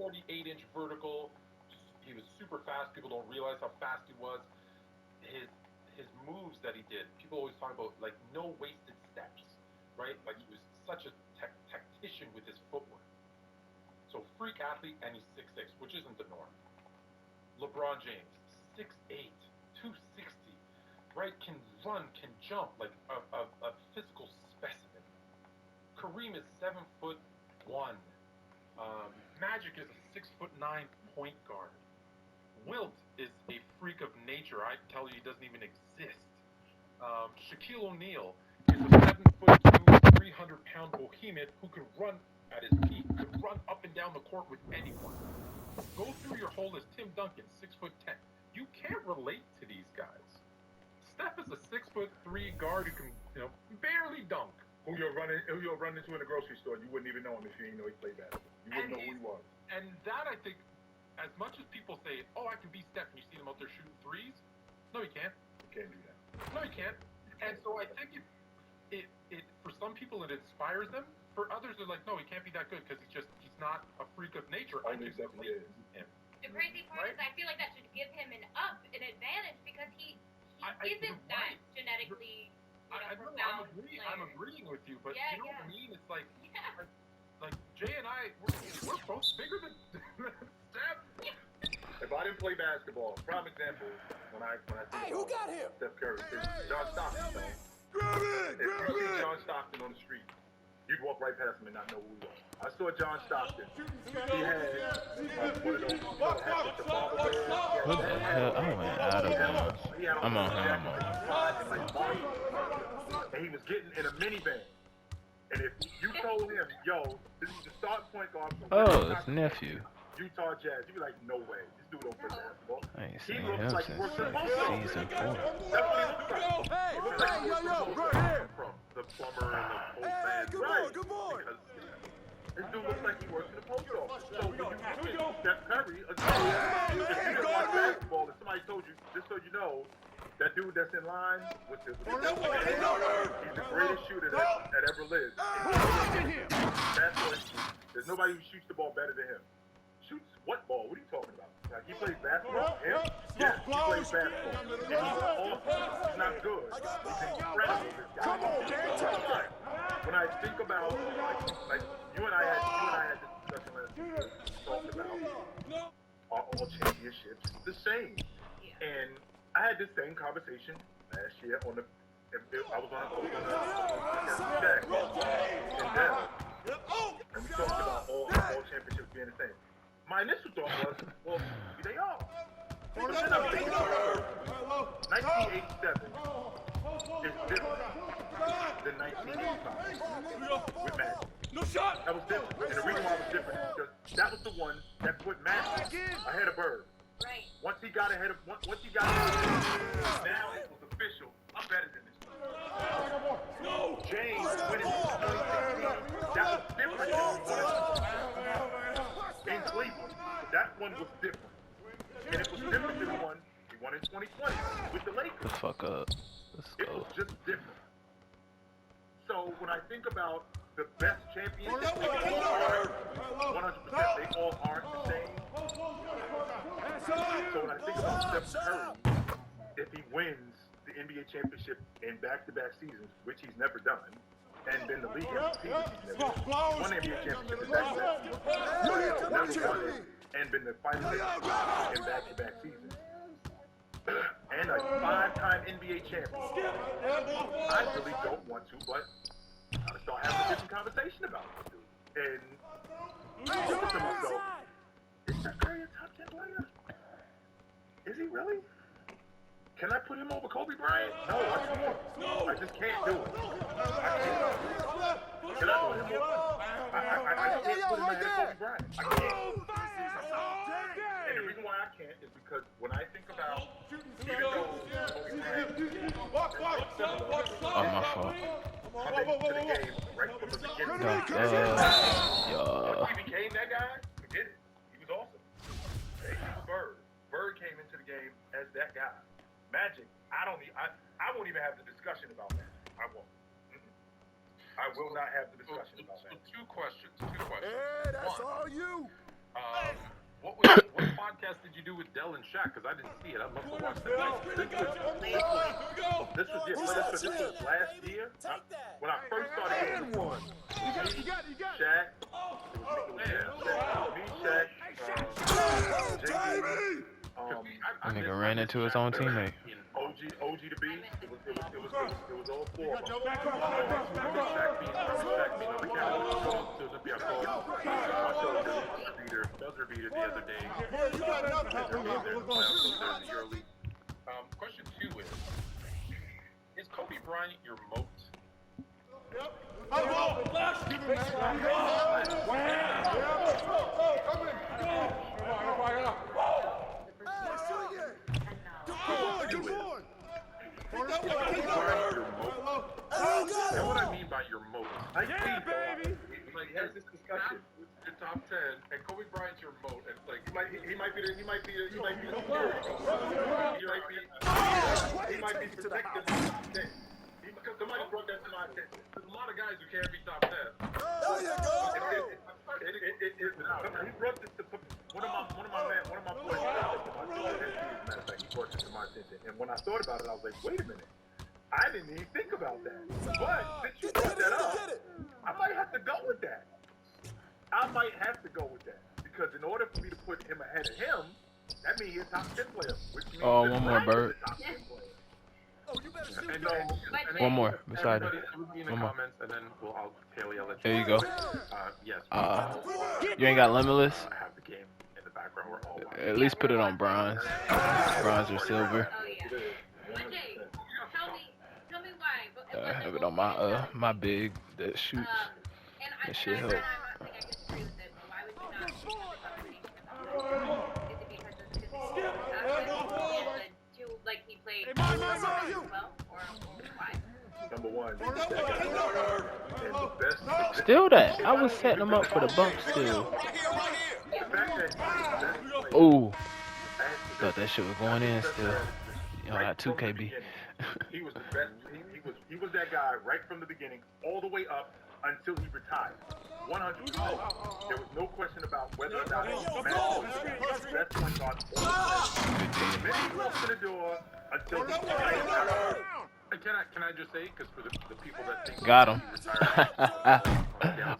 48-inch vertical. He was super fast. People don't realize how fast he was. His moves that he did, people always talk about like no wasted steps, right? Like he was such a tactician with his footwork. So freak athlete, and he's 6'6", which isn't the norm. LeBron James, 6'8", 260, right? Can run, can jump, like a physical specimen. Kareem is 7'1". Magic is a 6'9" point guard. Wilt is a freak of nature. I tell you, he doesn't even exist. Shaquille O'Neal is a 7'2", 300-pound behemoth who can run at his peak, could run up and down the court with anyone. Go through your whole list. Tim Duncan, 6'10". You can't relate to these guys. Steph is a 6'3" guard who can, barely dunk. Who you'll run into in the grocery store, you wouldn't even know him if you didn't know he played basketball. You wouldn't know who he was. And that, I think, as much as people say, oh, I can be Steph, and you see him out there shooting threes, no, he can't. You can't do that. No, he can't. And so I think it for some people it inspires them. For others, they're like, no, he can't be that good because he's not a freak of nature. I think he is. The crazy part is I feel like that should give him an advantage because he isn't that genetically profound. I'm agreeing with you, but yeah, you know what I mean? It's like, like Jay and I, we're both bigger than Steph. If I didn't play basketball, prime example, when I think who got him? Steph Curry, John Stockton. If you see John Stockton on the street, you'd walk right past him and not know who he was. I saw John Stockton. He had one of those hats with the barbed wire. What the hell? I went out of bounds. I'm on him. And he was getting in a minivan. And if you told him, yo, this is the start point guard from his nephew. Utah Jazz, you'd be like, no way. This dude don't play basketball. I ain't He seen looks him like since he works at a season 4. That's what he looks like. He looks like he works from the plumber and the postman. Good boy. This dude looks like he works in the post office. So when you get Steph Curry, again, if you didn't watch basketball and somebody told you, just so you know, that dude that's in line with the he's the greatest shooter that ever lived. That's what, there's nobody who shoots the ball better than him. Shoots what ball? What are you talking about? Like he plays basketball? Him? Yes, he plays basketball. And he's awesome. He's not good. He's incredible, this guy. Come on, Dad. When I think about, like you and I had this discussion last week, talked about are all championships the same? And I had this same conversation last year on the. I was on Shaq in Dallas, and we talked about all championships being the same. My initial thought was, well, they are. But then I'm thinking about 1987 is different than 1985 with Magic. No shot. That was different, and the reason why it was different is because that was the one that put Magic ahead of Bird. Right. Once he got ahead of, now it was official. I'm better than this. No. James winning 2016. That was different in Cleveland. That one was different. And it was different than the one he won in 2020 with the Lakers. The fuck up. Let's It go. was just different. So when I think about the best champions, 100%, they all aren't the same. So when I think about Steph Curry, if he wins the NBA championship in back-to-back seasons, which he's never done, and been the league MVP, which he's never done, won the NBA championship in back-to-back seasons, never won it, and been the finalist in back-to-back seasons, and a 5-time NBA champion, I really don't want to, but I start having a different conversation about this dude. And I thought to myself, is Steph Curry a top 10 player? Is he really? Can I put him over Kobe Bryant? No, I can't. I just can't do it. I can't. Can I put him over? I can't put him ahead of Kobe Bryant. I can't. And the reason why I can't is because when I think about, even though Kobe Bryant Oh, my fault. coming to the game right from the beginning. Yeah. He became that guy, he did it. He was awesome. He was Bird. Bird came into the game as that guy. Magic, I won't even have the discussion about that. I won't. I will not have the discussion about that. Two questions. Hey, that's One, all you. else did you do with Dell and Shaq? Because I didn't see it. I'd love to watch that. This was last year. When I first started getting one. You got. Shaq. Me, Shaq. That nigga ran into his own teammate. OG to B. It was all four of them. Shaq beat buzzer beater the other day. Question 2 is Kobe Bryant your moat? And what I mean by your moat, Here's this discussion. Your top 10, and Kobe Bryant's your moat, and it's like He might be protected in the top 10. Somebody brought that to my attention. there's a lot of guys who can't be top 10. He brought this to one of my boys. He brought this to my attention, and when I thought about it, I was like, wait a minute. I didn't even think about that. But since you brought that up, I might have to go with that. Because in order for me to put him ahead of him, that means he's a top 10 player. Which means One more, Bird. One more beside him. In the comments, and then Haley, I'll let you. There you go. Yes. You ain't got Limitless? I have the game in the background. We're all At least put it on bronze. Bronze or silver. Oh yeah. MJ, tell me why. I have it on my big that shoots. That shit help. I'm not saying I disagree with it, but why would you not have a conversation about it? Is it because of his like he played well, or why? Number one. Still that. I was setting him up for the bump still. Ooh. Thought that shit was going in still. You know, that 2KB. He was the best. He was that guy right from the beginning, all the way up until he retired. 100%. There was no question about whether or not he was the best point guard. He walked to the door until he retired. Can I just say, because for the people that think Got him. Retired,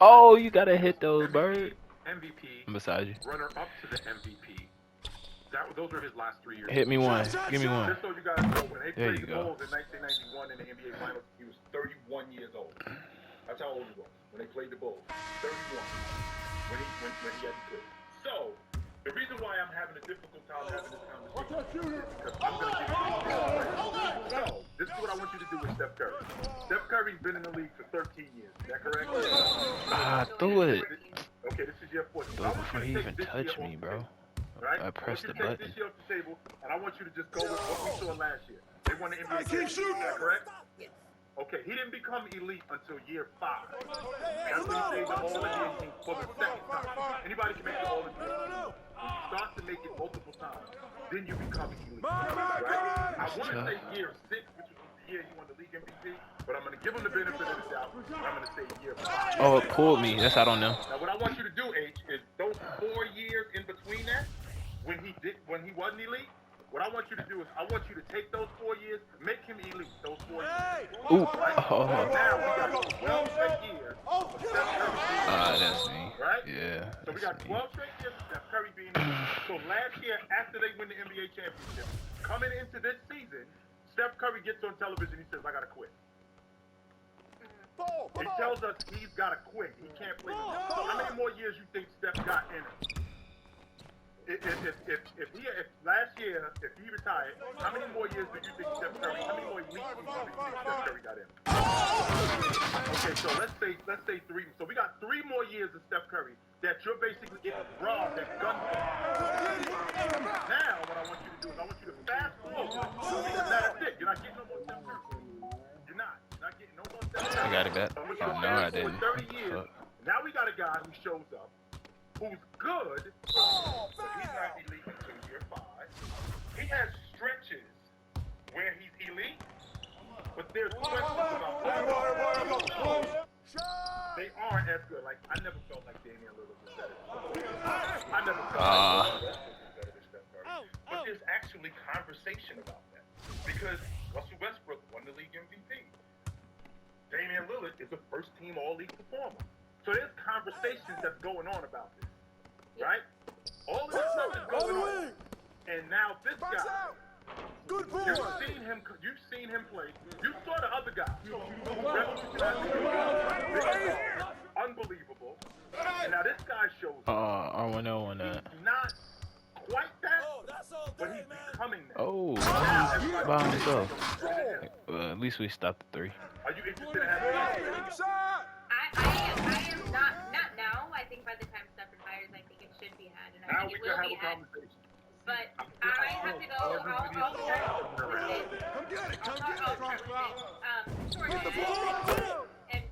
Oh, you gotta hit those, Bird. MVP, I'm beside you. runner up to the MVP. Those were his last 3 years. Hit me one. Give me one. Just so you guys know, when they There played you the go. Bulls in 1991 in the NBA Finals, he was 31 years old. That's how old he was when they played the Bulls. 31. When he had to quit. So, the reason why I'm having a difficult time having this conversation is because I'm going to give you So, this is what I want you to do with Steph Curry. Steph Curry's been in the league for 13 years. Is that correct? Threw it. Okay, this is your fourth. Threw it before he even touched me, bro. Right? I pressed the I want you to take button. this year off the table, and I want you to just go with what we saw last year. They won the NBA championship, is that correct? Okay, he didn't become elite until year 5. That's when he stayed the All-NBA team for the second time. Anybody can make the All-NBA team. When you start to make it multiple times, then you become elite. Right? I want to say year 6, which was the year he won the league MVP, but I'm going to give him the benefit of the doubt, and I'm going to say year 5. Oh, it pulled me. That's I don't know. Now, what I want you to do, H, is those 4 years in between that, when he wasn't elite, what I want you to do is I want you to take those 4 years, make him elite. Those 4 years. Ooh. Right? Oh. Now we got 12 straight years of Steph Curry. That's me. Right? Yeah. So we got 12 straight years of Steph Curry being elite. So last year, after they win the NBA championship, coming into this season, Steph Curry gets on television. He says, "I gotta quit." He tells us he's gotta quit. He can't play. How many more years you think Steph got in him? If last year, if he retired, how many more years do you think Steph Curry? How many more elite years do you think Steph Curry got in? Okay, so let's say 3. So we got 3 more years of Steph Curry that you're basically getting robbed and gunned for. Now, what I want you to do is I want you to fast forward. That's it. You're not getting no more Steph Curry. You're not getting no more Steph Curry. I got it back. So Oh, no, I didn't. 30 years. Now we got a guy who shows up, who's good, but he's not elite until year 5. He has stretches where he's elite, but there's questions about they aren't as good. Like, I never felt like Damian Lillard was better than Steph. I never felt like Russell was better than Steph because Russell Westbrook won the league MVP. Damian Lillard is a first-team All-League performer. So there's conversations that's going on about this, right? All of this stuff is going on, and now this guy. Good boy. You've seen him play. You saw the other guy. Unbelievable. And now this guy shows. I want to know on that. He's not quite that, but he's becoming that. Oh, he's by himself. At least we stopped the 3. Are you interested in having I am not now. I think by the time Steph retires, I think it should be had, and I think it will be had. But I have to go. I'll start with it. I'll start with it. And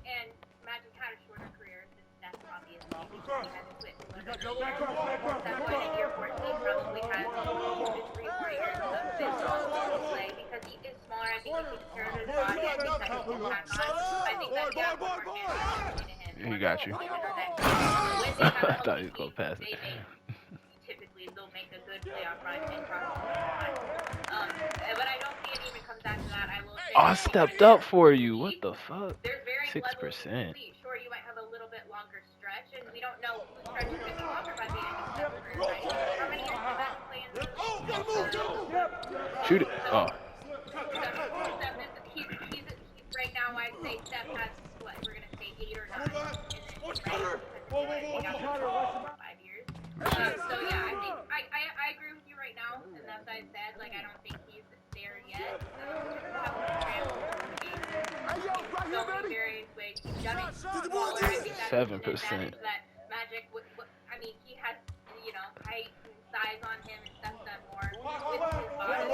Magic had a shorter career than Steph, obviously. He had to quit. That's why in year 14 probably has 2 to 3 more years of physical play because he is smaller. I think he takes care of his body. I think that he can pack on. I think that gap will work into him. He got you. I thought he was going to pass it. Typically, they'll make a good playoff run and cross. But I don't see it even comes down to that. I will say. I stepped up for you. What the fuck? There's very 6%. Sure, you might have a little bit longer stretch, and we don't know whose stretch is going to be longer by the end of the career, right? How many years did that play in the Shoot it. Oh. He's right now, I'd say Steph has, what, we're going to say 8 or 9. And then 5 years. So, yeah, I think, I agree with you right now, and that's what I said. Like, I don't think he's there yet. So many various ways. He's done it smaller. I think that's 7%. an advantage that Magic, I mean, he has, you know, height and size on him and stuff done more with his body.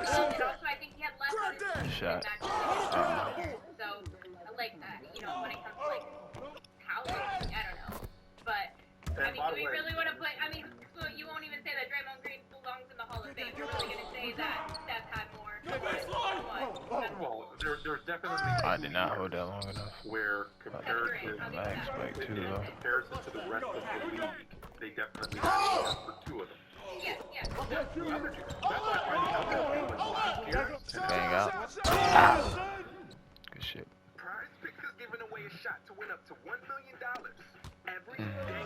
So, and also, I think he had less on his shot. So, like, you know, when it comes to, like, power, I don't know. But, I mean, do we really want to play? I mean, so you won't even say that Draymond Green belongs in the Hall of Fame. You're really going to say that Steph had more. Well, there's definitely. I did not hold that long enough. Where comparison I expect too, though. comparison to the rest of the league, they definitely have for 2 of them. Yes. That's why I find Bang out. Ah. Good shit. Prize Pickers giving away a shot to win up to $1 million every Still. day.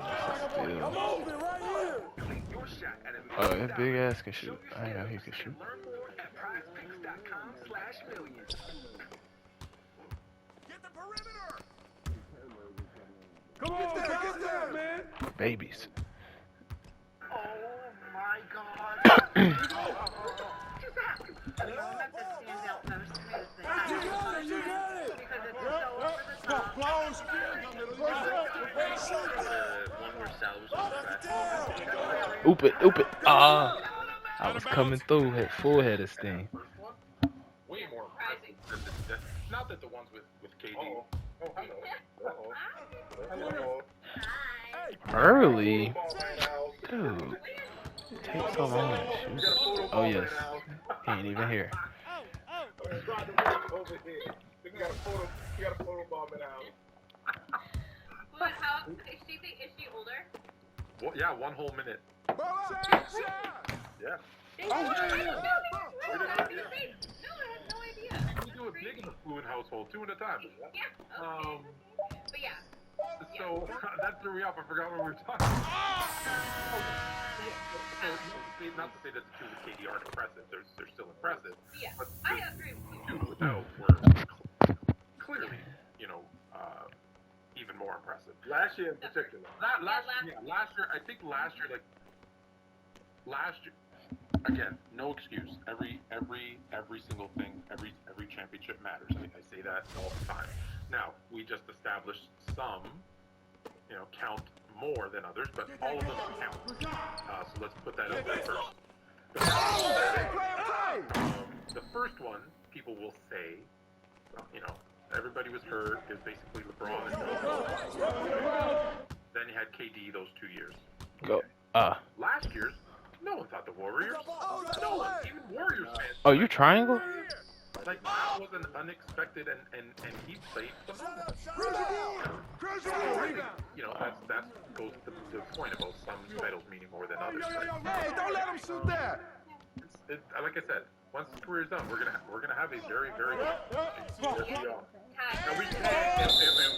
Your shot at $1 Oh, million. that big ass can shoot. I didn't know he could shoot. Learn more at prizepicks.com/millions. Get the perimeter. Come on, get there, man. Babies. Oh my God. You know that stands out most to me is the time You got it. because it's so over the top. Close. one where Sal was Oop it. Ah. I was coming through, had full head of steam. Way more impressive. Not that the ones with KD. Oh, hello. Hello. Early? Ball right now. Dude. It takes so long to shoot. Oh, yes. He ain't even here. Over here. We got a photo bomb it out. But how, is she older? Well, yeah, 1 whole minute. Yeah. I had no idea. We do it big in the fluid household, 2 at a time. Yeah, okay. But yeah. So that threw me off. I forgot what we were talking about. Not to say that the 2 with KD aren't impressive. They're still impressive. Yeah, But I agree with you. 2 without were clearly, even more impressive. Last year in particular. Last year, I think last year, again, no excuse. Every single thing, every championship matters. I say that all the time. Now, we just established some, count more than others, but all of them count. So let's put that out there first. The first one, people will say, everybody was hurt. It was basically LeBron and then you had KD those 2 years. Go. Last year's, no one thought the Warriors. No one, even Warriors fans. Oh, you triangle? Like, that was an unexpected, and he played phenomenal. That goes to the point about some titles meaning more than others. Hey, don't let him shoot that. Like I said, Once his career's done, we're gonna have a very, very good. Yes, we are. And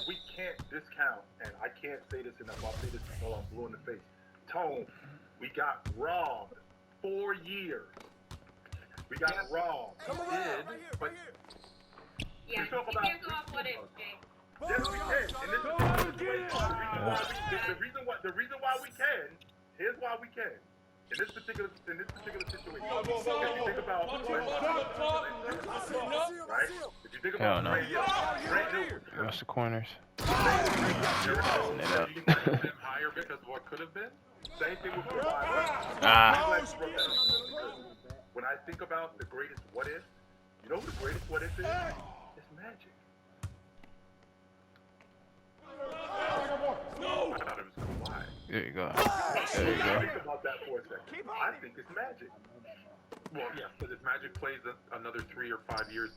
we can't discount. And I can't say this enough. I'll say this until I'm blue in the face. Tone, we got robbed 4 years. We got robbed. Come on, right here, right here. Yeah, you can't go off what if, Jay. Yes, we can. And this is the reason why we can. Here's why we can. In this particular situation, if you think about right? If you think about Hell no. Watch the corners. Higher because of what could have been. Same thing with when I think about the greatest what if, you know who the greatest what if is? It's Magic. I thought it was Kawhi. There you go. There you go. Think about that for a second. I think it's Magic. Well, yeah, because if Magic plays another 3 or 5 years,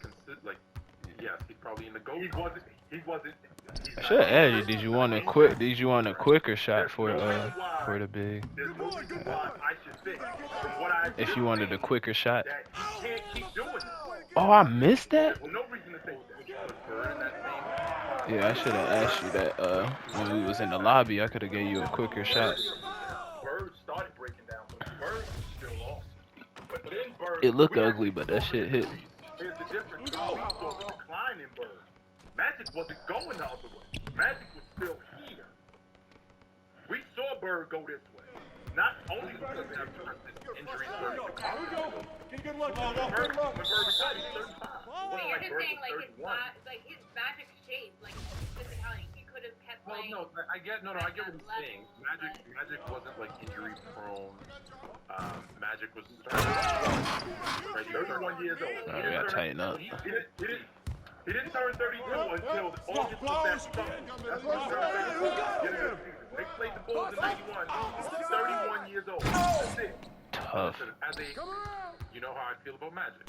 yes, he's probably in the GOAT. He wasn't. I should have asked you. Did you want a quicker shot for the big? There's no reason why I should think. From what I If you wanted a quicker shot. that he can't keep doing it. Oh, I missed that. There's no reason to think that. Yeah, I should have asked you that when we was in the lobby. I could have gave you a quicker shot. Bird started breaking down, but Bird was still lost. But then Bird. It looked ugly, but that shit hit. Here's the difference. We saw a decline in Bird. Magic wasn't going the other way. Magic was still here. We saw Bird go this way. Not only because of that injury, Here we go. Get a good look. when Bird retired, he's 35. But you're just saying, like his magic shape, like physicality, he could have kept playing. Well, no, I get what he's saying. Magic wasn't like injury prone. Magic was starting. Right, 31 years old. Oh, we gotta tighten up. He didn't turn 32 until August of that summer. That's when he turned 32. They played the Bulls in 91. He's 31 years old. That's it. Tough. Listen, you know how I feel about Magic.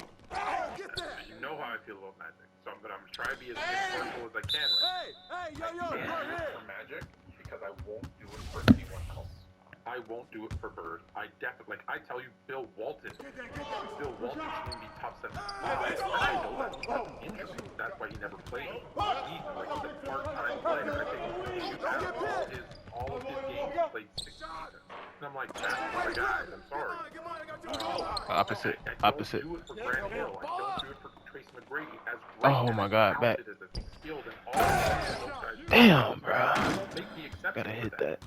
You know how I feel about Magic. So I'm gonna try to be as impartial as I can right now. I can't do it for Magic because I won't do it for anyone else. I won't do it for Bird. I definitely, I tell you, Bill Walton. Bill Walton's gonna be top 7. I know that's injury. That's why he never played. He's a part-time player. I think all of his games he played 6 seasons. And I'm like, that's my guy. I'm sorry. Opposite. I don't do it for Grant Hill. I don't do it for Tracy McGrady. As Oh my God, back. Damn, bro. Gotta hit that.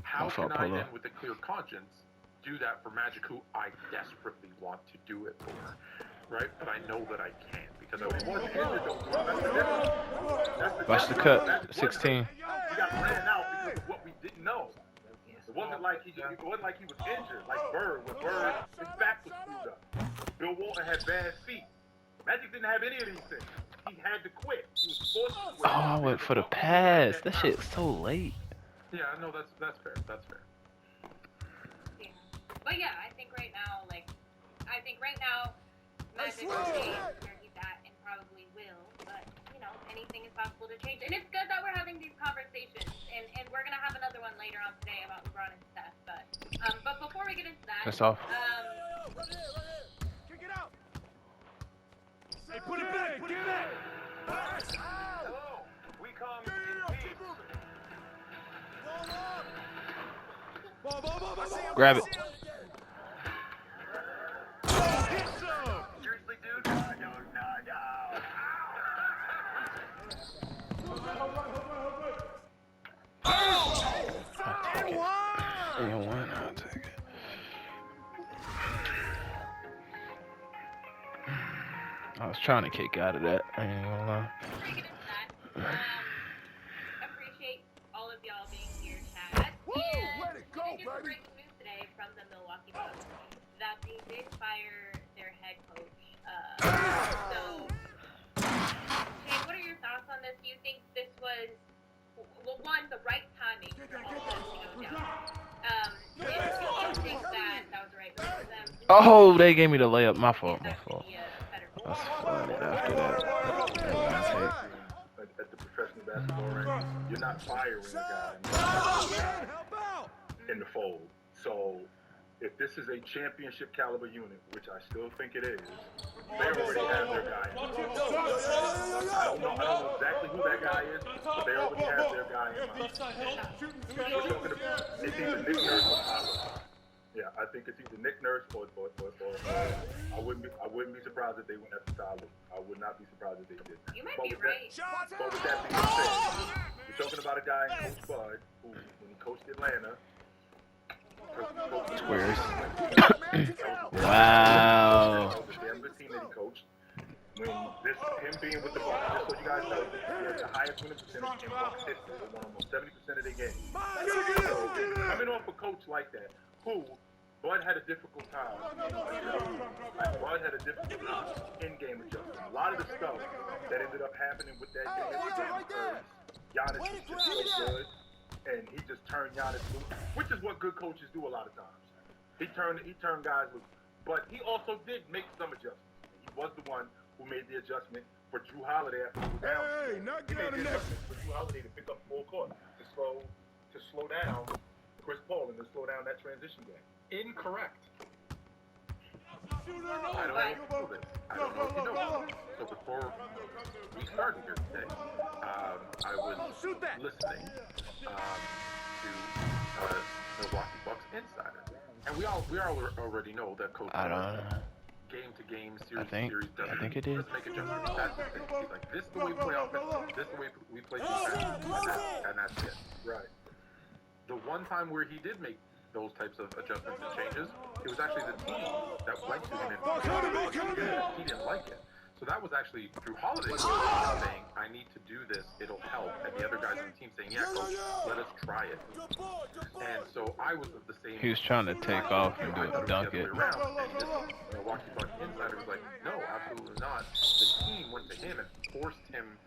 How can I then, with a clear conscience, do that for Magic, who I desperately want to do it for, right? But I know that I can't because I was Watch the cut. 16. He got ran out because of what we didn't know. It wasn't like he was injured like Bird. With Bird, his back was screwed up. Bill Walton had bad feet. Magic didn't have any of these things. He had to quit. He was forced to quit. Oh, I went for the pass. That shit's so late. Yeah, no, that's fair. That's fair. Yeah. But yeah, I think right now, Magic will stay where he's at and probably will. But anything is possible to change. And it's good that we're having these conversations. And we're gonna have another one later on today about LeBron and Steph. But before we get into that, That's off. Kick it out. Hey, put it back. Put it back. Hello. We come in peace. Grab it. Seriously, dude? No. I'll take it. I was trying to kick out of that. I ain't gonna lie. before we get into that, appreciate all of y'all being here, Chad. Let it go, And we did baby. breaking news today from the Milwaukee Bucks that they did fire their head coach. So, Shane, what are your thoughts on this? Do you think this was, well, one, the right timing for all of this to go down? And do you think that was the right move for them? Oh, they gave me the layup. My fault. That could be a better I was move. flooded after that. At the professional basketball range, you're not firing a guy in the fold. So if this is a championship caliber unit, which I still think it is, they already have their guy. I don't know exactly who that guy is, but they already have their guy in mind. We're talking about, it's either Nick Nurse or Tyler. Yeah, I think it's either Nick Nurse or I wouldn't be surprised if they went after Tyler. I would not be surprised if they did. You might be right. But with that being said, we're talking about a guy, Coach Bud, who, when he coached Atlanta, Squares. Wow. The damn good team that he coached. When him being with the Bucks, just so you guys know, he has the highest winning percentage in Bucks history. They won almost 70% of their games. So, coming off a coach like that, who Bud had a difficult time. Bud had a difficult time in game adjustment. A lot of the stuff that ended up happening with that game was Giannis was just so good. And he just turned Giannis loose, which is what good coaches do a lot of times. He turned guys loose, but he also did make some adjustments. He was the one who made the adjustment for Drew Holiday after he was down. He made the adjustment for Drew Holiday to pick up full court, to slow down Chris Paul and to slow down that transition game. Incorrect. I don't know this. I don't know if you know. So before we started here today, I was listening to Milwaukee Bucks Insider, and we all already know that Coach game to game, series to series doesn't make adjustments. That's the thing. He's like, this is the way we play offense, this is the way we play defense, and that's it. Right. The one time where he did make those types of adjustments and changes, it was actually the team that went to him and he didn't like it. So that was actually Drew Holiday saying, I need to do this, it'll help. And the other guys on the team saying, yeah, coach, let us try it. And so I was of the same. He was trying to take off and dunk it. And this Milwaukee Bucks Insider was like, no, absolutely not. The team went to him and forced him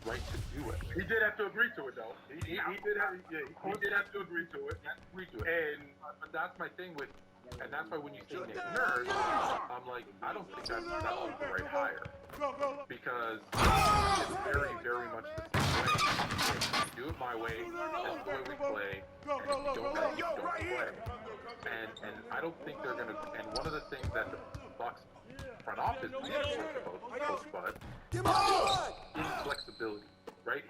right to do it. He did have to agree to it, though. He did have to agree to it. And that's my thing with, and that's why when you say Nick Nurse, I'm like, I don't think that's the right hire. Because it's very, very much the same way. Do it my way, that's the way we play, and if you don't play. And I don't think they're going to, and one of the things that the Bucks front office talked about Coach Bud is flexibility, right?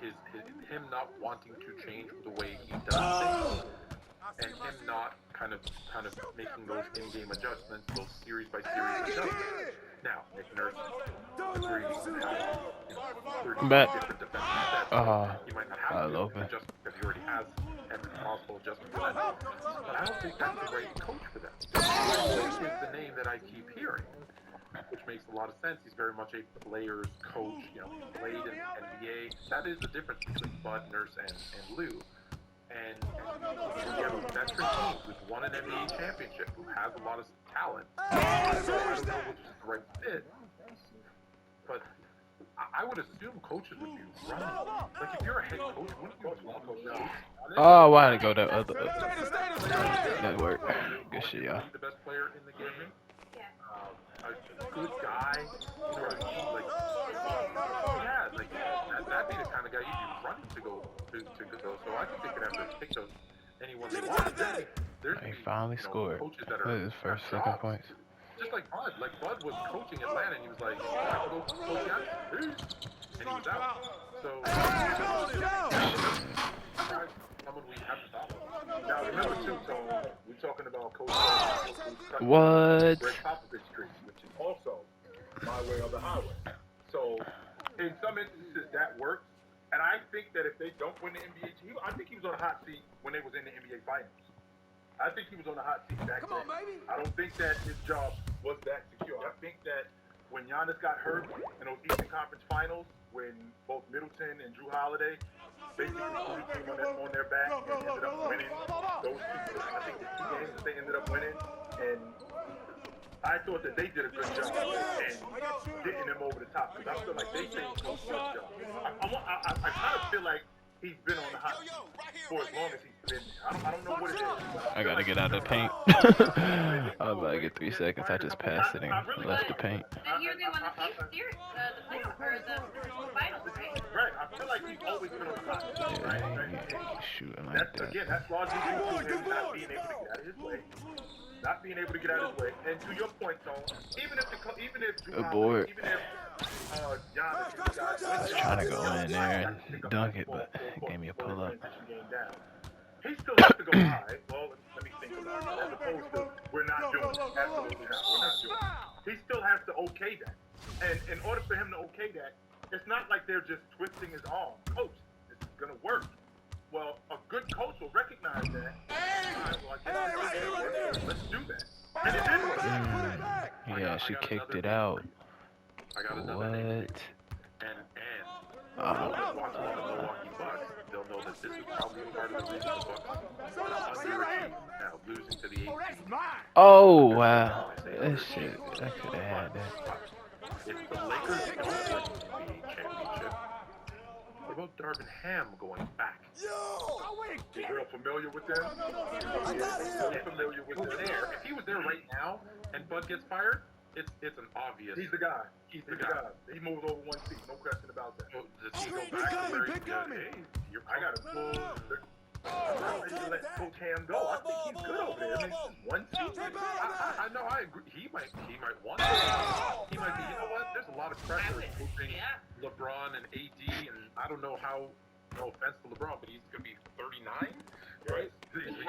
Him not wanting to change the way he does things, and him not kind of making those in-game adjustments, those series by series adjustments. Now, Nick Nurse agrees to have 30 different defensive sets. He might not have to adjust because he already has every possible adjustment for that. But I don't think that's the right coach for them. Coach is the name that I keep hearing, which makes a lot of sense. He's very much a player's coach. You know, he played in the NBA. That is the difference between Bud, Nurse, and Lou. And you have a veteran team who's won an NBA championship, who has a lot of talent. So I don't know which is the right fit. But I would assume coaches would be running. Like, if you're a head coach, wouldn't you want to go down? Oh, why did it go that other? That worked. Good shit, y'all. The best player in the game. Yeah. A good guy. You know what I mean? Like, yeah, like that'd be the kind of guy you'd be running to go. So I think they could have to pick those anyone they want. He finally scored. Look at his first, second points. Just like Bud. Like Bud was coaching Atlanta and he was like, I have to go coach Giannis. And he was out. So someone we have to stop. Now remember too, so we're talking about Coach What? Greg Popovich Street, which is also my way or the highway. So in some instances that works. And I think that if they don't win the NBA, I think he was on a hot seat when they was in the NBA Finals. I think he was on a hot seat back then. I don't think that his job was that secure. I think that when Giannis got hurt in those Eastern Conference Finals, when both Middleton and Drew Holiday basically came on their back and ended up winning those two. I think the 2 games that they ended up winning, and I thought that they did a good job in getting them over the top because I feel like they changed Coach Bud's job. I kind of feel like he's been on the hot seat for as long as he's been there. I don't know what it is. I gotta get out of the paint. I'm about to get 3 seconds. I just passed it and left the paint. The year they won the playoff or the finals, right? Right. I feel like he's always been on the hot seat. Right? Shooting like that. Again, that's largely due to him not being able to get out of his way. not being able to get out of his way. And to your point, Tone, even if Good board. even if Giannis is the guy Trying to go in there and dunk it, but it gave me a pull up. He still has to go high. Well, let me think about it. As opposed to, we're not doing it. Absolutely not. We're not doing it. He still has to okay that. And in order for him to okay that, it's not like they're just twisting his arm. Coach, this is going to work. Well, a good coach will recognize that. Let's do that. And it did work. Yeah, she kicked it out. I got another What? name. And Oh. watching the Milwaukee Bucks, they'll know that this is probably part of the reason the Bucks underachieved now, losing to the 8 Oh, wow. That shit, I could have had that. If the Lakers don't win the NBA championship, what about Darvin Ham going back? He's real familiar with them. He's familiar with them. If he was there right now and Bud gets fired, it's an obvious. He's the guy. He's the guy. He moved over one seat. No question about that. So does he go back to where he's good? Hey, I got to pull. I'm not ready to let Coach Ham go. I think he's good over there. I mean, it's just one seat. I know. I agree. He might want to. He might be. You know what? There's a lot of pressure moving LeBron and AD, and I don't know how. No offense to LeBron, but he's gonna be 39, right? He's 30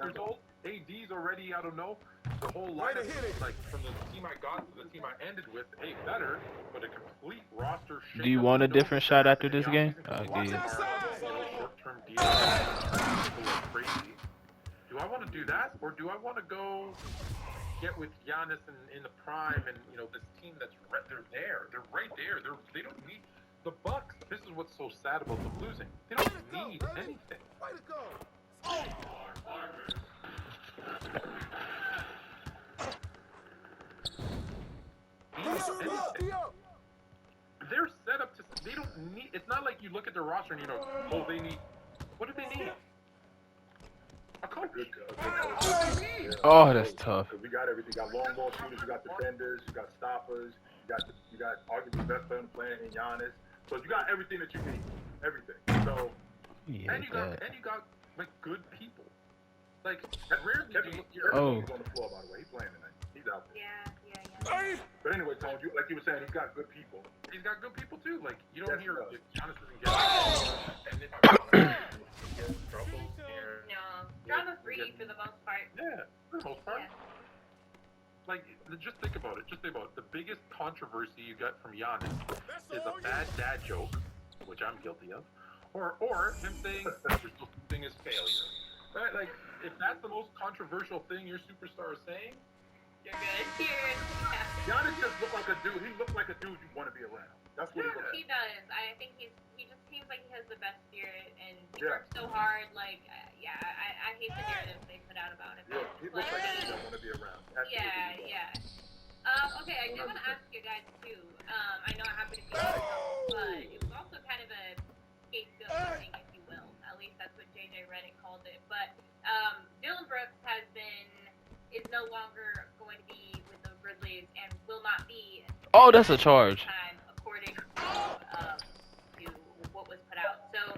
years old. AD's already. I don't know. The whole lineup, like from the team I got to the team I ended with, better, but a complete roster. Do you want a different shot after this game? I'll give you. Short-term deals. People are crazy. Do I want to do that, or do I want to go get with Giannis in the prime and this team that's they're there, they're right there. They don't need the Bucks. This is what's so sad about them losing. They don't need anything. They're set up to. They don't need. It's not like you look at their roster and they need. What do they need? A coach. Oh, that's tough. We got everything. You got long ball shooters. You got defenders. You got stoppers. You got arguably best player on the planet in Giannis. So you got everything that you need. Everything. So and you got like good people. Like rarely do you hear he's on the floor, by the way. He's playing tonight. He's out there. Yeah. But anyway, Tom, like you were saying, he's got good people. He's got good people too. Like you don't hear Giannis doesn't get and if I get in trouble here. No, drama free for the most part. Yeah, for the most part. Yeah. Like, just think about it. The biggest controversy you get from Giannis is a bad dad joke, which I'm guilty of, or him saying there's no thing is failure. Right? Like, if that's the most controversial thing your superstar is saying, You're good. Giannis just looked like a dude. He looked like a dude you want to be around. That's what he looks He like. does. I think he just seems like he has the best spirit, and he works so hard. Like, I hate the narratives they put out about him. Yeah, he looks like a dude I want to be around. Yeah. Okay, I do want to ask you guys too. I know it happened to be but it was also kind of a scapegoat thing, if you will. At least that's what JJ Redick called it. But Dylan Brooks is no longer going to be with the Grizzlies and will not be. Oh, that's a charge. According to what was put out. So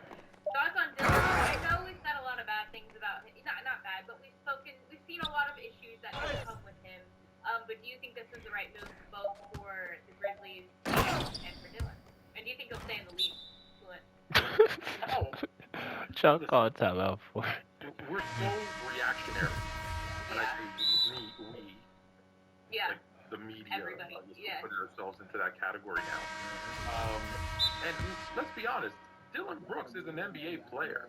thoughts on Dylan? I know we've said a lot of bad things about him. Not bad, but we've seen a lot of issues that have come with him. But do you think this is the right move both for the Grizzlies and for Dylan? And do you think he'll stay in the league? Chuck called timeout for it. we're so reactionary. And I think we like the media, everybody, put ourselves into that category now. And let's be honest, Dylan Brooks is an NBA player.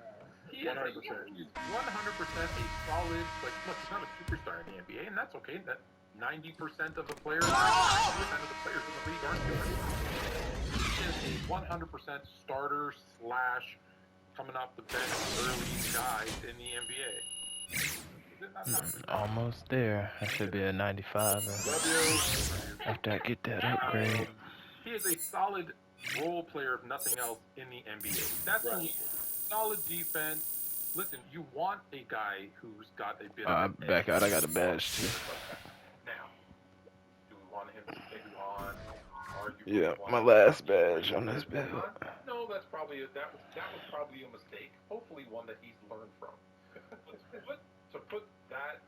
He is 100%. He's 100% a solid, like, look, he's not a superstar in the NBA, and that's okay. That 90% of the players, 90% of the players in the league aren't doing it. He is a 100% starter / coming off the bench early guy in the NBA. Almost there. I should be a 95 after I get that upgrade. He is a solid role player, if nothing else, in the NBA. That's who he is. Solid defense. Listen, you want a guy who's got a bit of back out. I got a badge too. Now, do we want him to stay on? Yeah, my last badge on this build. No, that was probably a mistake. Hopefully, one that he's learned from. To put that